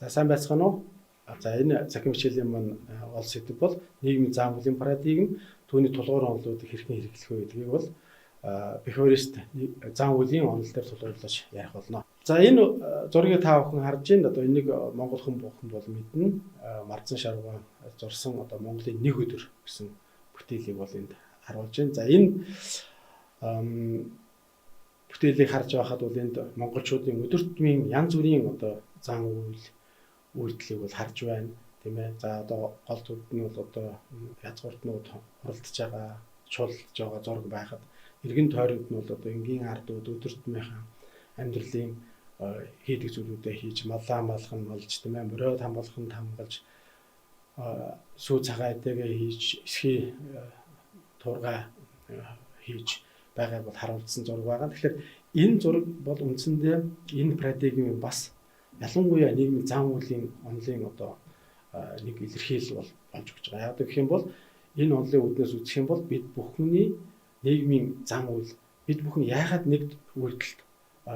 За сайн байцгаана уу? За энэ захин хичээлийн маань гол сэдэв бол нийгмийн зан үйлийн парадигм түүний тулгуур онолуудыг хэрхэн хэрэглэх вэ гэдгийг бол бихевиорист зан үйлийн онол дээр тулгуурлаж ярих болно. За энэ зургийг та бүхэн харж байна. Одоо энийг монгол хүн бүхэнд бол мэднэ. Марзан Шаргуун зурсан одоо Монголын нэг өдөр гэсэн бүтээлийг бол энд харуулж байна. За энэ бүтээлийг харж байхад бол энд монголчуудын өдөр тутмын янз бүрийн одоо зан үйлдэлийг бол харж байна, тийм ээ. За одоо гол төвд нь бол одоо язгууртнууд хуралдаж байгаа, чуулж байгаа зураг байхад эргэн тойронд нь бол одоо энгийн ардууд өдөр тутмынхаа амьдралын хийдэг зүйлүүдээ хийж, малаа малхан болж, тийм ээ, моройд хамгаалахын хамгаалж, сүү цагаан эдэгээ хийж, эсхий тургаа хийж байгааг бол харуулсан зураг байгаа. Тэгэхээр энэ зураг бол үндсэндээ энэ парадигмын бас ялангуяа нийгмийн зан үйлийн онолын одоо нэг илэрхийлэл болж өгч байгаа. Яг гэх юм бол энэ онолын үүднээс үзэх юм бол бид бүхний нийгмийн зан үйл, бид бүхэн яагаад нэг үйлдэлд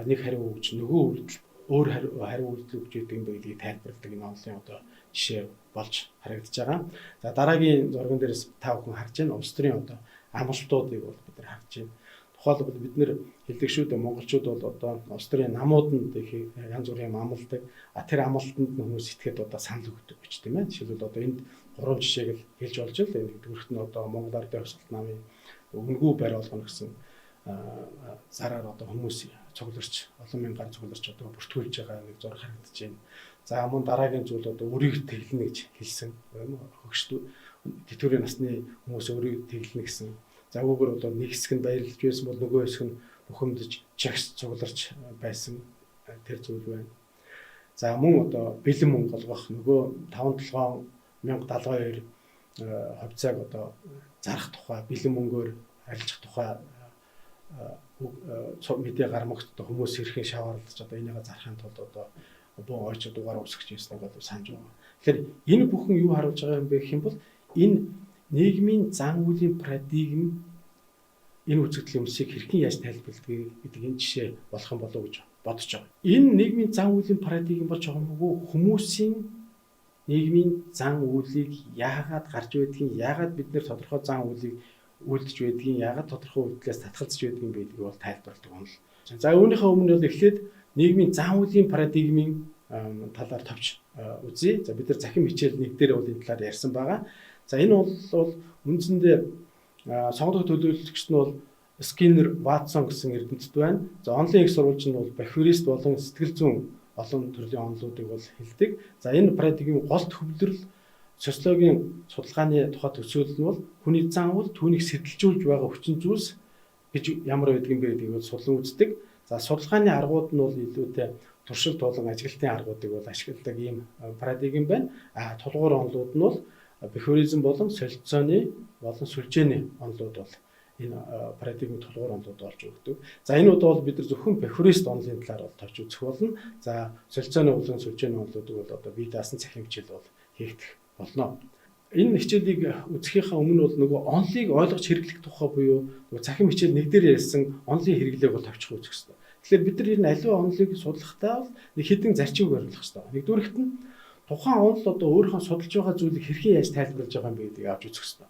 нэг хариу өгч нөгөө үйлдэлд өөр хариу үйлдэл өгч идэг юм бэ гэдгийг тайлбарладаг энэ онолын одоо жишээ болж харагдаж байгаа. За дараагийн зурган дээрээс та бүхэн харж байна. Улс төрийн одоо амлалтуудыг бол бид нар харж байна. Тухайлбал бид нэр хэлдэг шүү дээ, монголчууд бол одоо улс төрийн намууданд их янз бүрийн амлалдаг. Тэр амлалтанд хүмүүс итгэхэд одоо санал өгдөг гэж, тийм ээ. Жишээлбэл одоо энд 3 жишээг л хэлж болж л энэ нэгдүгüрт нь одоо Монгол Ардын Хувьсгалт намын өнгөө байр болгоно гэсэн зараар одоо хүмүүс цугларч, олон мянган цугларч одоо бүртгүүлж байгаа нэг зураг харагдаж байна. За мөн дараагийн зүйл одоо өрийг тэглэнэ гэж хэлсэн. Хөгшдөө тэтгэврийн насны хүмүүс өрийг тэглэнэ гэсэн. За үүгээр бол нэг хэсэг нь баярлаж байсан бол нөгөө хэсэг нь бухимдаж, чагс цугларч байсан тэр зүйл байна. За мөн одоо бэлэн мөнгө олгох нөгөө 5-7 1072 хувьцааг одоо зарах тухай, бэлэн мөнгөөр арилжах тухай мэдээ гармагт одоо хүмүүс хэрхэн шаваарлаж одоо энийг зарахын тулд одоо буу ойч дугаар үсгэж ирснийг бол санаж байгаа. Тэгэхээр энэ бүхэн юу харуулж байгаа юм бэ гэх юм бол энэ нийгмийн зан үйлийн парадигм энэ үзэгдлийн өмсийг хэрхэн яаж тайлбарладгийг гэдэг энэ жишээ болох юм болов уу гэж бодож байгаа. Энэ нийгмийн зан үйлийн парадигм бол жогомгүй хүмүүсийн нийгмийн зан үйлийг яагаад гарч байдгийг, яагаад бид нэр тодорхой зан үйлийг үйлдэж байдгийг, яагаад тодорхой үйлдэлээс татгалзаж байдгийг гэдгийг бол тайлбарладаг онол. За үүнийхээ өмнө бол эхлээд нийгмийн зан үйлийн парадигмын талаар товч үзье. За бид нар захин хичээл нэг дээр бол энэ талаар ярьсан байгаа. За энэ бол үндсэндээ сонгогдох төлөөлөгчд нь бол Скиннер, Ватсон гэсэн эрдэмтэд байна. За онлын их сурвалж нь бол бихевиорист болон сэтгэл зүйн олон төрлийн онолуудыг бол хэлдэг. За энэ парадигмын гол төвлөрөл социологийн судалгааны тухай төсөөлөл нь бол хүний зан үйл түүнийг сэтэлжүүлж байгаа хүчин зүйлс гэж ямар байдаг юм бэ гэдгийг бол судлан үздэг. За судалгааны аргууд нь бол илүүтэй туршилт болон ажиглалтын аргуудыг бол ашигладаг ийм парадигм байна. Тулгуур онолууд нь бол бихевиоризм болон солилцооны болон сүлжээний онолууд бол энэ парадигмын тулгуур онолууд болж өгдөг. За энэ удаа бол бид нар зөвхөн бихевиорист онолын талаар бол товч үзэх болно. За солилцооны болон сүлжээний онолуудыг бол одоо бие даасан захин хичээл бол хийгдэх болно. Энэ хичээлийг үзэхийнхаа өмнө бол нөгөө онолыг ойлгож хэрэглэх тухай буюу нөгөө захин хичээл нэг дээр ярьсан онолын хэрэглээг бол товчхон үзэх хэрэгтэй. Тэгэхээр бид нар энэ аливаа онолыг судлахдаа бол нэг хэдэн зарчимыг баримлах хэрэгтэй. Нэгдүгээрт нь тухайн онол одоо өөрийнхөө судалж байгаа зүйлийг хэрхэн яаж тайлбарлаж байгаа юм бэ гэдгийг авч үзэх хэрэгтэй.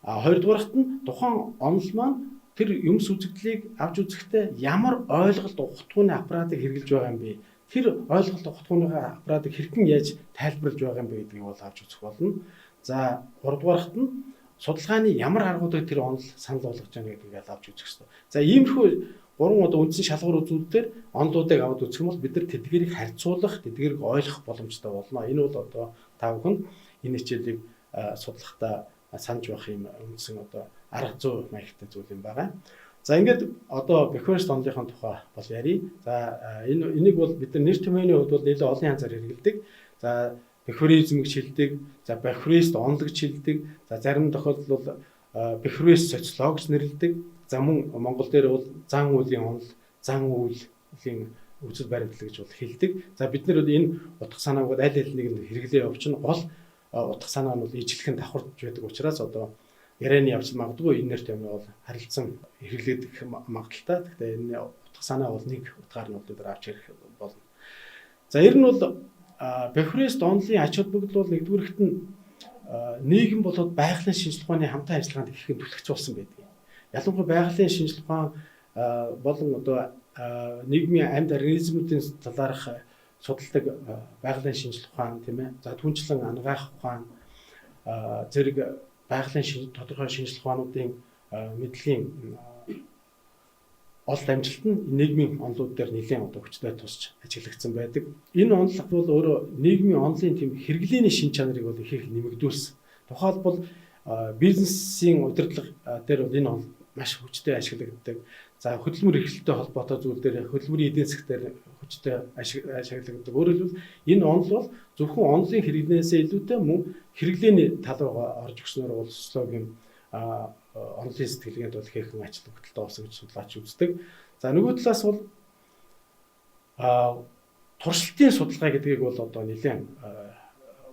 Хоёрдугаарт нь тухайн онол маань тэр юмс үзэгдлийг авч үзэхдээ ямар ойлголт ухтгууны аппаратыг хэрэглэж байгаа юм бэ? Тэр ойлголт ухтгууны аппаратыг хэрхэн яаж тайлбарлаж байгаа юм бэ гэдгийг бол авч үзэх болно. За гуравдугаарт нь судалгааны ямар аргуудыг тэр онол санал болгож байгаа гэдгийг авч үзэх хэрэгтэй. За иймэрхүү гурван одоо үндсэн шалгуур үзүүлэлтээр онолуудыг аваад үзэх юм бол бид нар тэдгэрийг харьцуулах, тэдгэрийг ойлгох боломжтой болно. Энэ бол одоо та бүхэн энэ хичээлийг судлахдаа санаж байх юм үндсэн одоо арга зүй маягтай зүйл юм байгаа. За ингээд одоо бихевиорист онолынхын тухай бол ярий. За энийг бол бид нар нэр томьёоны хувьд бол нэлээд олон янзаар хэрэглэдэг. За бихевиоризм гэж хэлдэг, за бихевиорист онол гэж хэлдэг, за зарим тохиолдолд бол бихевиорист социолог гэж нэрлэдэг. За мөн Монгол дээр бол зан үйлийн онол, зан үйлийн үзэл баримтлал гэж бол хэлдэг. За бид нар энэ утга санааг аль нэг нь хэрэглээ явуулчихна. Гол утга санаа нь бол ижлэхэн давхарч байдаг учраас одоо ярианы явц магадгүй энэ нэр томьёо бол харилцан хэрэглэгдэх магадaltaй. Гэхдээ энэ утга санаа бол нэг утгаар нь бол авч ярих болно. За ер нь бол Бухарест онлын ач холбогдол бол нэгдүгüүрт нь нийгэм болоод байгалийн шинжилгээ ухааны хамтан ажиллагаанд ихэхэн түлхэж болсон байдаг. Ялангуяа байгалийн шинжилгээ ухаан болон одоо нийгмийн амьд организмуудын талаарх судалдаг байгалийн шинжилгээ ухаан тийм ээ. За түнчлэн ангаах ухаан зэрэг байгалийн тодорхой шинжилгээ ухаануудын мэдлэгийн олд амжилт нь нийгмийн онолууд дээр нэлээд одоо хүчтэй тусч ажиглагдсан байдаг. Энэ онолго бол өөрөө нийгмийн онолын тийм хэрэглээний шин чанарыг бол их нэмэгдүүлсэн. Тухайлбал бизнесийн удирдлага дээр бол энэ онол маш хүчтэй ашиглагддаг. За хөдөлмөр эрхлэлтэй холбоотой зүйл дээр хөдөлмөрийн эдийн засаг дээр хүчтэй ашиглагддаг. Өөрөөр хэлбэл энэ онол бол зөвхөн онолын хэрэглэнээсээ илүүтэй мөн хэрэглээний тал руу орж өгснөөр боловсролын онолын сэтгэлгээнд бол ихэнх ач холбогдолтой болсон гэж судлаач үздэг. За нөгөө талаас бол туршилтын судалгаа гэдгийг бол одоо нэлээд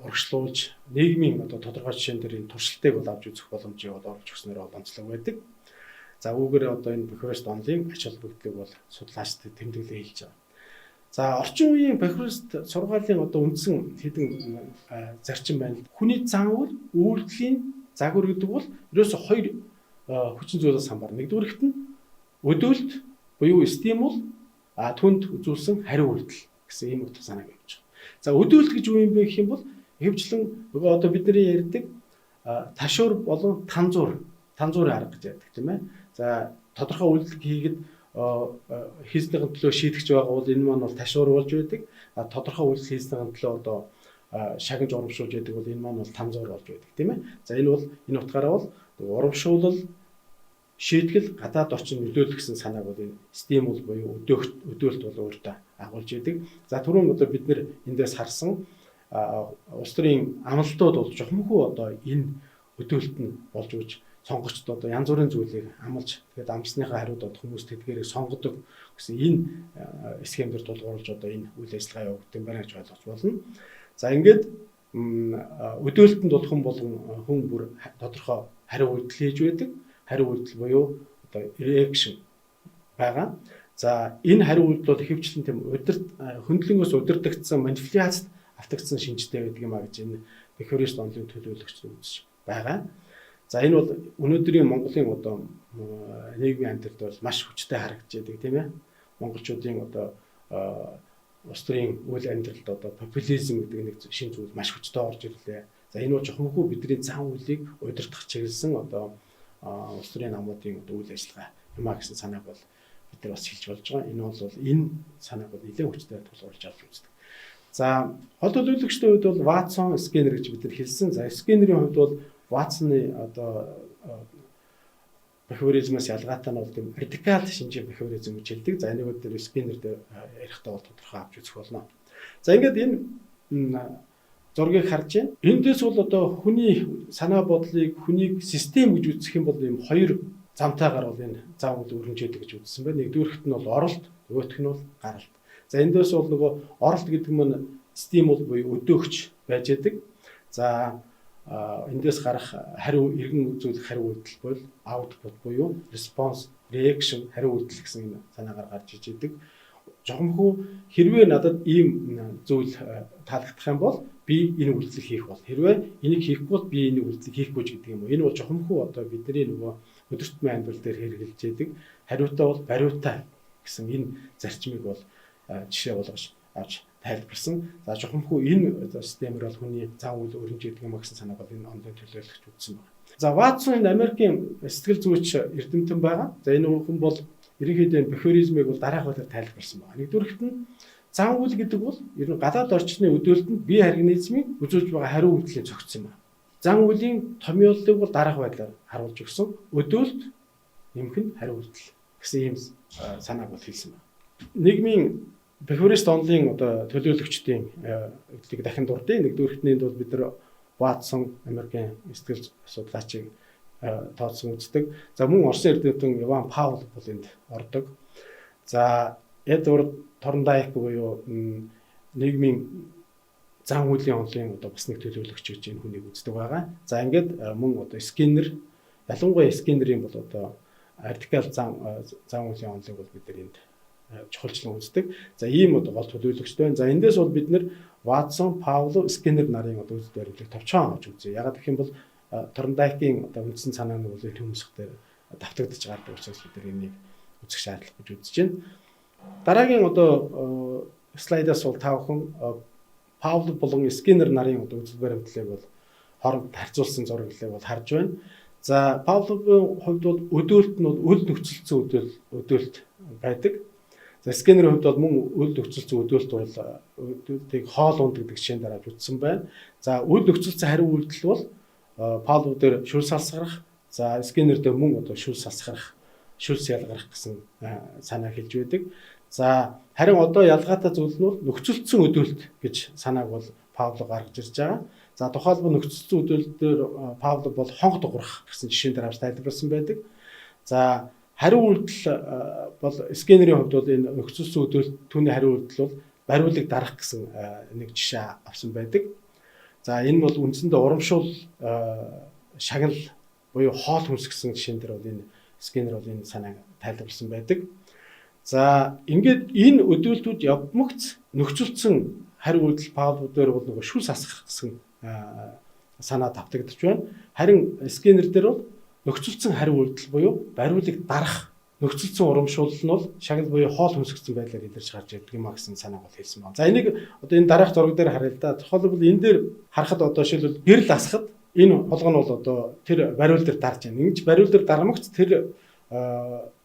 урагшлуулж нийгмийн одоо тодорхой жишээн дээр энэ туршилтыг бол авч үзэх боломжийг бол оруулж өгснөөр бол онцлог байдаг. За үүгээр одоо энэ Бухарест онолын ач холбогдлыг бол судлаачдад тэмдэглээ хэлж байгаа. За орчин үеийн Бухарест сургаалын одоо үндсэн хэдэн зарчим байна. Хүний зан үйл үйлдэлийн загвар гэдэг бол ерөөсө хоёр хүчин зүйлээс хамаарна. Нэгдүгээрт нь өдөөлт буюу стимул түнд үзүүлсэн хариу үйлдэл гэсэн ийм утга санааг явуулж байгаа. За өдөөлт гэж юу юм бэ гэх юм бол ихэвчлэн нөгөө одоо бидний ярьдаг ташуур болон танзуур арга гэж ярьдаг тийм ээ. За тодорхой үйлдэл хийгээд хийснийхэн төлөө шийдэгч байгаа бол энэ маань бол ташуур болж байдаг. Тодорхой үйлдэл хийснийхэн төлөө одоо шагнаж урамшуулж байдаг бол энэ маань бол танзуур болж байдаг тийм ээ. За энэ бол энэ утгаараа бол урамшуулал шийтгэл гадаад орчин нөлөөлөх гэсэн санааг бол энэ стимул буюу өдөөлт бол өөртөө агуулж байдаг. За түрүүн одоо бид нэр эндээс харсан улс төрийн амлалтууд бол жохомхоо одоо энэ өдөөлт нь болж өгч сонгогчд одоо янз бүрийн зүйлийг амлаж тэгээд амлсныхаа хариудад хүмүүс тэдгээрийг сонгодог гэсэн энэ схемээр тулгуурлаж одоо энэ үйл ажиллагаа явагддаг юм байна гэж ойлгож болно. За ингээд өдөөлтөнд болох хүн бүр тодорхой хариу үйлдэл хийж байдаг. Хариу үйлдэл буюу одоо reaction байгаа. За энэ хариу үйлдэл бол ихэвчлэн тийм хөндлөнгөөс удирдагдсан манипуляцид автагдсан шинжтэй байдаг юм а гэж энэ Бухарест онолын төлөөлөгч үзэж байгаа. За энэ бол өнөөдрийн Монголын одоо нийгмийн амьдралд бол маш хүчтэй харагдаж байдаг тийм ээ. Монголчуудын одоо улс төрийн үйл амьдралд одоо популизм гэдэг нэг шинэ зүйл маш хүчтэй орж ирлээ. За энэ бол жохомхоо бидний зан үйлийг удирдах чиглэсэн одоо улс төрийн намуудын одоо үйл ажиллагаа юм а гэсэн санааг бол бид нар бас хэлж болж байгаа. Энэ бол энэ санааг бол нэлээд хүчтэй тулгуурлаж авч үздэг. За хол төлөөлөгчдийн хувьд бол Ватсон скэнер гэж бид нар хэлсэн. За скэнерийн хувьд бол Ватсны одоо бихевиоризмаас ялгаатай нь бол тийм радикал шинжийн бихевиоризм гэж хэлдэг. За энийг дээр скэнер дээр ярихдаа бол тодорхой авч үзэх болно. За ингээд энэ зургийг харж байна. Эндээс бол одоо хүний санаа бодлыг хүнийг систем гэж үзэх юм бол ийм хоёр замтайгаар бол энэ зам үйл өрнжээдэг гэж үзсэн байна. Нэгдүгээрт нь бол оролт, нөгөөх нь бол гаралт. За эндээс бол нөгөө оролт гэдэг нь стимул буюу өдөөгч байж байдаг. За эндээс гарах хариу эргэн үзүүлэх хариу үйлдэл бол output буюу response reaction хариу үйлдэл гэсэн юм санаагаар гарч иж идэг. Жохомхоо хэрвээ надад ийм зүйл таалагдах юм бол би энэ үйлдэлийг хийх бол хэрвээ энийг хийхгүй бол би энэ үйлдэлийг хийхгүй ч гэдэг юм уу. Энэ бол жохомхоо одоо бидний нөгөө өдөртмөн амьдрал дээр хэрэгжилж идэг. Хариутай бол бариутай гэсэн энэ зарчмыг бол жишээ болгож авч тайлбарсан. За жохомхоо энэ системээр бол хүний зан үйл өрнөж идэг юм гэсэн санааг бол энэ онлайн төлөөлөгч үзсэн байна. За Ватсон энэ Америкийн сэтгэл зүйч эрдэмтэн байгаа. За энэ хүн бол ерөнхийдөө бихевиоризмыг бол дараах байдлаар тайлбарсан байна. Нэгдүгээрт нь зан үйл гэдэг бол ер нь гадаад орчны өдөөлтөнд бие организмын үзүүлж байгаа хариу үйлдэлийн зохицсон байна. Зан үлийн томьёоллыг бол дараах байдлаар харуулж өгсөн. Өдөөлт нэмэх нь хариу үйлдэл гэсэн ийм санааг бол хэлсэн байна. Нийгмийн Бухарест онолын одоо төлөөлөгчдийн эдлийг дахин дурдъя. Нэгдүгээртнийд бол бид нар Ватсон Америкийн сэтгэл судлаачийг тооцсон үздэг. За мөн Орсын эрдэмтэн Иван Паул бол энд ордог. За Эдвард Торндайк буюу нийгмийн зан үйлийн онолын одоо бас нэг төлөөлөгч гэж энэ хүнийг үздэг байгаа. За ингээд мөн одоо скэнер ялангуяа скэнерийн бол одоо радикал зан үйлийн онолыг бол бид нар энд чухалчлан үздэг. За ийм одоо гол төлөвлөгчтэй байна. За эндээс бол бид нэр Ватсон, Пауло, Скиннер нарын одоо үзэл баримтлалыг товчхон авч үзье. Ягаад гэх юм бол Торндайкийн одоо үндсэн санааны бол хүмүүсээр давтагдж гардаг учраас бид энийг үзэх шаардлага гэж үзэж байна. Дараагийн одоо слайдаас бол та бүхэн Пауло болон Скиннер нарын одоо үзэл баримтлалыг бол хооронд харьцуулсан зураглалыг бол харж байна. За Паулогийн хувьд бол өдөөлт нь бол үл нөхцөлцсөн өдөөлт байдаг. За Скиннерийн хувьд бол мөн үл нөхцөлцсөн өдөөлт бол өдөөлтийг хоол унд гэдэг жишээн дарааж үзсэн байна. За үл нөхцөлцсөн хариу үйлдэл бол Пауло дээр шүл салсгарах, за Скиннер дээр мөн одоо шүл салсгарах, шүлс ялгарах гэсэн санаа хэлж байдаг. За харин одоо ялгаатай зүйл нь бол нөхцөлцсөн өдөөлт гэж санааг бол Пауло гаргаж ирж байгаа. За тухайлбал нөхцөлцсөн өдөөлтөөр Пауло бол хонх дуграх гэсэн жишээн дарааж тайлбарласан байдаг. За хариу үйлдэл бол Скиннерийн хувьд бол энэ нөхцөлцсөн өдөөлт түүний хариу үйлдэл бол бариулыг дарах гэсэн нэг жишээ авсан байдаг. За энэ бол үндсэндээ урамшуул шагнал буюу хоол хүнс гэсэн жишээн дээр бол энэ Скиннер бол энэ санааг тайлбарласан байдаг. За ингээд энэ өдөөлтүүд явмагц нөхцөлцсөн хариу үйлдэл Пауло дээр бол нөгөө шүлс асгах гэсэн санаа давтагдж байна. Харин Скиннер дээр бол нөхцөлцсөн хариу үйлдэл буюу бариулыг дарах нөхцөлцсөн урамшуул нь бол шагнал буюу хоол хүнсгсэн байдлаар илэрч гарч ирдэг юм а гэсэн санааг бол хэлсэн байна. За энийг одоо энэ дараах зураг дээр харъя л да. Тухайлбал энэ дээр харахад одоо жишээлбэл гэрэл асахад энэ холго нь бол одоо тэр бариул дээр дарж байна. Ингэж бариул дээр дармагц тэр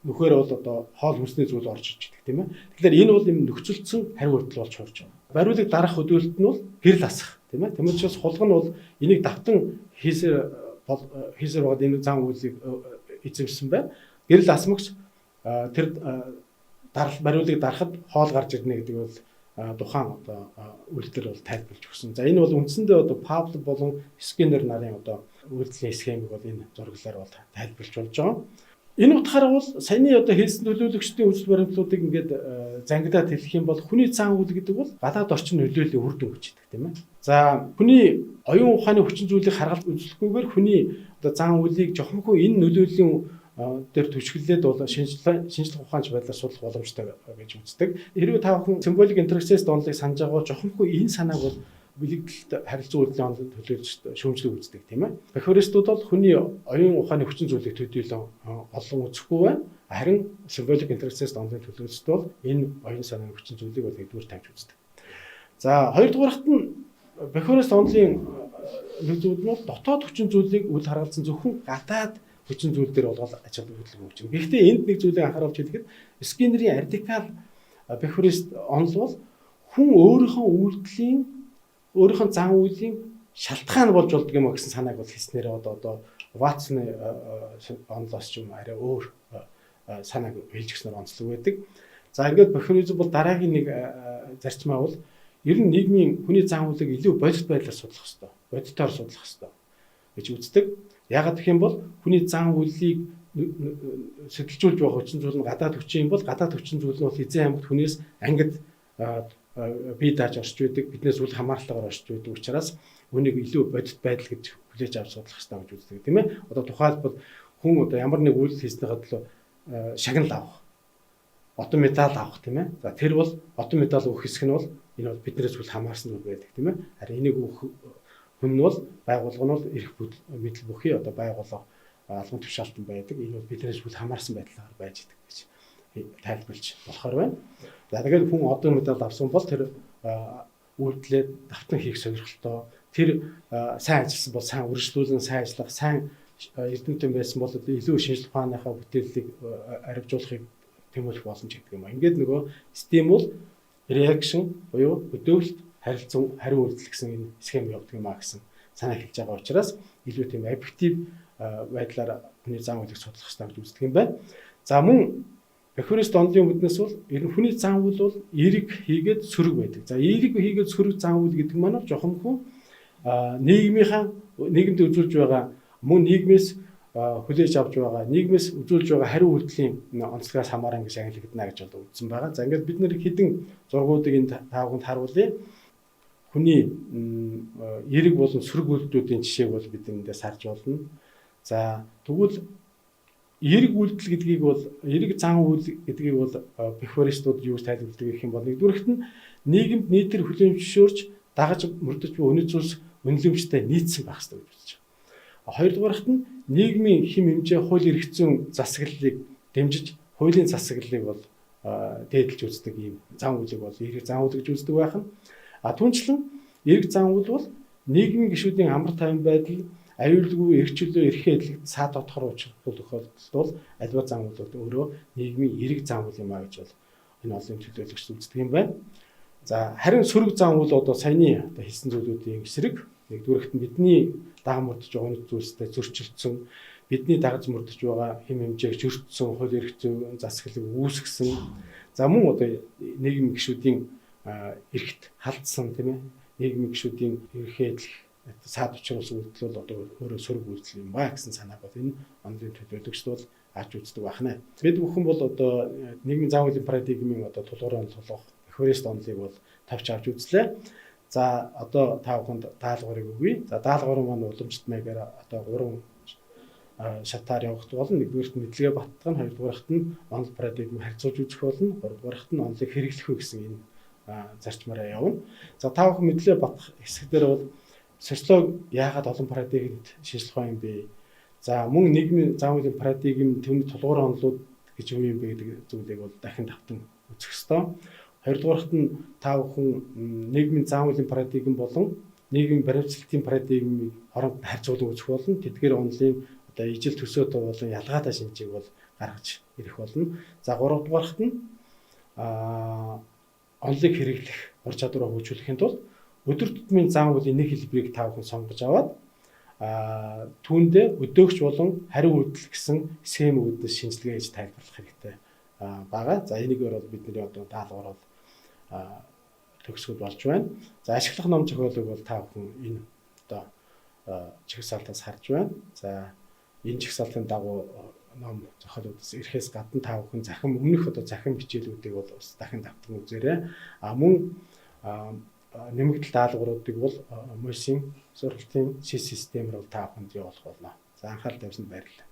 нөхөр бол одоо хоол хүнсний зүйл орж иж идэг тийм ээ. Тэгэхээр энэ бол юм нөхцөлцсөн хариу үйлдэл болж хуурж байна. Бариулыг дарах өдөөлт нь бол гэрэл асах тийм ээ. Тиймээс холго нь бол энийг давтан хийсээр бод энэ зан үйлийг эзэмшсэн байна. Гэрэл асмагч тэр бариулыг дарахад хоол гарч ирнэ гэдэг бол тухайн одоо үйлдэл бол тайлбарлаж өгсөн. За энэ бол үндсэндээ одоо Пауло болон Скиннер нарын одоо үйлдэлийн схемийг бол энэ зураглалаар бол тайлбарлаж болж байгаа. Энэ утгаараа бол саяны одоо хэлсэн төлөөлөгчдийн үзэл баримтлалуудыг ингээд зангидаад хэлэх юм бол хүний цаан үйл гэдэг бол гадаад орчин нөлөөллийн үр дүн гэж байдаг тийм ээ. За хүний оюун ухааны хүчин зүйлийг харгалж үзэхгүйгээр хүний одоо цаан үйлийг жохомхоо энэ нөлөөллийн дээр түшиглээд бол шинжлэх ухаанч байдлаар судлах боломжтой гэж үздэг. Хэрвээ та бүхэн символик интерфейс донлыг санаж байгаа бол жохомхоо энэ санааг бол бэлэгдэлт харилцан үйлдлийн онолд төлөөлж шүүмжлэг үздэг тийм ээ. Бахиористууд бол хүний оюун ухааны хүчин зүйлийг төдийлөн олон үзэхгүй байна. Харин символик интерфейс донлын төлөөлөлтөд бол энэ оюун санааны хүчин зүйлийг бол нэгдүгээр тавьж үздэг. За хоёрдугаарт нь бахиорист онлын нөлөөд нь бол дотоод хүчин зүйлийг үл харгалзан зөвхөн гадаад хүчин зүйл дээр болгоод ачаал хөдөлгөөн өгч байна. Гэхдээ энд нэг зүйлийг анхааруулж хэлэхэд Скиннерийн радикал бахиорист онол бол хүн өөрийнхөө зан үйлийн шалтгаан болж болдго юм гэсэн санааг бол хэлснээр одоо Ватсны онлоос ч юм арай өөр санааг хэлж гиснээр онцлог байдаг. За ингээд бахиоризм бол дараагийн нэг зарчмаа бол ер нь нийгмийн хүний зан үйлийг илүү бодит байдлаар судлах хэрэгтэй. Бодитоор судлах хэрэгтэй гэж үздэг. Яагаад гэх юм бол хүний зан үйлийг сэтэлжүүлж байгаа хүчин зүйл нь гадаад хүчин юм бол гадаад хүчин зүйл нь бол эзэн аймагт хүнээс ангид бие дааж орж байдаг, биднээс үл хамаарлалтаар орж байдаг учраас үнийг илүү бодит байдал гэж хүлээж авч судлах хэрэгтэй гэж үздэг тийм ээ. Одоо тухайлбал хүн одоо ямар нэг үйлдэл хийснийхаа төлөө шагнал авах, отон медаль авах тийм ээ. За тэр бол отон медаль өгөх хэсэг нь бол энэ бол биднээс үл хамаарсан зүйл байдаг тийм ээ. Харин энийг өгөх хүн нь бол байгууллага нь бол эрх мэдэл бүхий одоо байгууллага албан тушаалтан байдаг. Энэ бол биднээс үл хамаарсан байдлаар байж идэг гэж тайлбарлаж болохоор байна. За тэгээд хүн одоо медаль авсан бол тэр үйлдэлээ давтан хийх сонирхолтой. Тэр сайн ажилласан бол сайн үргэлжлүүлэн сайн ажиллах, сайн эрдэмтэн байсан бол илүү шинжлэх ухааныхаа бүтээлийг арвижуулахыг тэмүүлэх боломж гэдэг юм. Ингээд нөгөө стимул, реакшн буюу өдөөлт, харилцан, хариу үйлдэл гэсэн энэ схем явдаг юм а гэсэн санаа хэлж байгаа учраас илүү тийм объектив байдлаар хүний зан үйлийг судлах хэрэгтэй гэж үздэг юм байна. За мөн бахиорист онлын үднэс бол ер нь хүний зан үйл бол эерэг хийгээд сөрөг байдаг. За эерэг хийгээд сөрөг зан үйл гэдэг маань бол жохомхоо нийгэмд үзүүлж байгаа мөн нийгмээс хүлээж авч байгаа нийгмээс үзүүлж байгаа хариу үйлдэлийн онцлогоос хамааран гэж ангилагдана гэж бол үзсэн байгаа. За ингээд бид нэр хэдэн зургуудыг энэ тааганд харуулъя. Хүний эерэг болон сөрөг үйлдэлүүдийн жишээг бол бид эндээс харж болно. За тэгвэл эерэг үйлдэл гэдгийг бол эерэг зан үйл гэдгийг бол бихваристууд юу гэж тайлбарладаг гэх юм бол нэгдүгээрт нь нийгэмд нийтээр хүлээн зөвшөөрч дагаж мөрдөж буй үнэт зүйлс үнэлэмжтэй нийцсэн байх ёстой гэж үзэж байгаа. Хоёрдугаарт нь нийгмийн хэм хэмжээ хууль эрх зүйн засаглалыг дэмжиж хуулийн засаглалыг бол дээдэлж үздэг ийм зан үйлийг бол эерэг зан үйл гэж үздэг байх нь. Түүнчлэн эерэг зан үйл бол нийгмийн гишүүдийн амар тайван байдал, аюулгүй эрх чөлөө эрхээ эдлэгт саад тодохор учруулах тохиолдолд бол альва зан үйл бол өөрөө нийгмийн эерэг зан үйл юм а гэж бол энэ олон төлөөлөгч үздэг юм байна. За харин сөрөг зан үйл одоо саяны одоо хэлсэн зүйлүүдийн эсрэг нэгдүгээрт нь бидний даган мөрдөж байгаа үнэт зүйлстэй зөрчилдсөн, бидний дагаж мөрдөж байгаа хэм хэмжээг зөрчсөн, хууль эрх зүйн засаглалыг үүсгэсэн. За мөн одоо нийгмийн гишүүдийн эрхт халдсан тийм ээ нийгмийн гишүүдийн эрхээ эдлэх саад учруулсан үйлдэл бол одоо өөрөө сөрөг үйлдэл юм ба гэсэн санааг бол энэ онлын төлөөлөгчд бол авч үздэг байна. Бид бүхэн бол одоо нийгмийн зан үйлийн парадигмын одоо тулгуураар тулгах Бихварист онлыг бол тавьж авч үзлээ. За одоо та бүхэнд даалгаврыг өгье. За даалгаврын маань уламжлалт маягаар одоо 3 шатаар явах болно. Нэгдүгээрт нь мэдлэгээ баттгах, хоёрдугаарт нь онл парадигм харьцуулж үзэх болно. Гуравдугаарт нь онлыг хэрэглэх үү гэсэн энэ зарчмаараа явна. За та бүхэн мэдлэгээ батгах хэсгээр бол социологи яагаад олон парадигмд шинжлэх ухаан юм бэ? За мөн нийгмийн зан үйлийн парадигм түүний тулгуур онолууд гэж юу юм бэ гэдэг зүйлийг бол дахин давтан үзэх ёстой. Хоёрдугаарт нь та бүхэн нийгмийн зан үйлийн парадигм болон нийгмийн баримтсалтын парадигмыг хооронд нь харьцуулан үзэх болно. Тэдгээр онлын одоо ижил төсөөтэй болон ялгаатай шинжийг бол гаргаж ирэх болно. За гуравдугаарт нь онлыг хэрэглэх ур чадвараа хөгжүүлэхийн тулд өдөр тутмын зан үйлийн нэг хэлбэрийг та бүхэн сонгож аваад түүндээ өдөөгч болон хариу үйлдэл гэсэн схемүүдээс шинжилгээ хийж тайлбарлах хэрэгтэй байгаа. За энийгээр бол бидний одоо даалгавар бол төгсгөл болж байна. За ашиглах ном зохиолыг бол та бүхэн энэ одоо чагсаалтаас харж байна. За энэ чагсаалтын дагуу ном зохиолуудаас ирэхээс гадна та бүхэн захин өмнөх одоо захин хичээлүүдийг бол бас дахин давтан үзээрэй. Мөн нэмэгдэл даалгавруудыг бол МОС-ийн сургалтын системээр бол та бүхэнд явуулах болно. За анхаарал тавьсанд баярлалаа.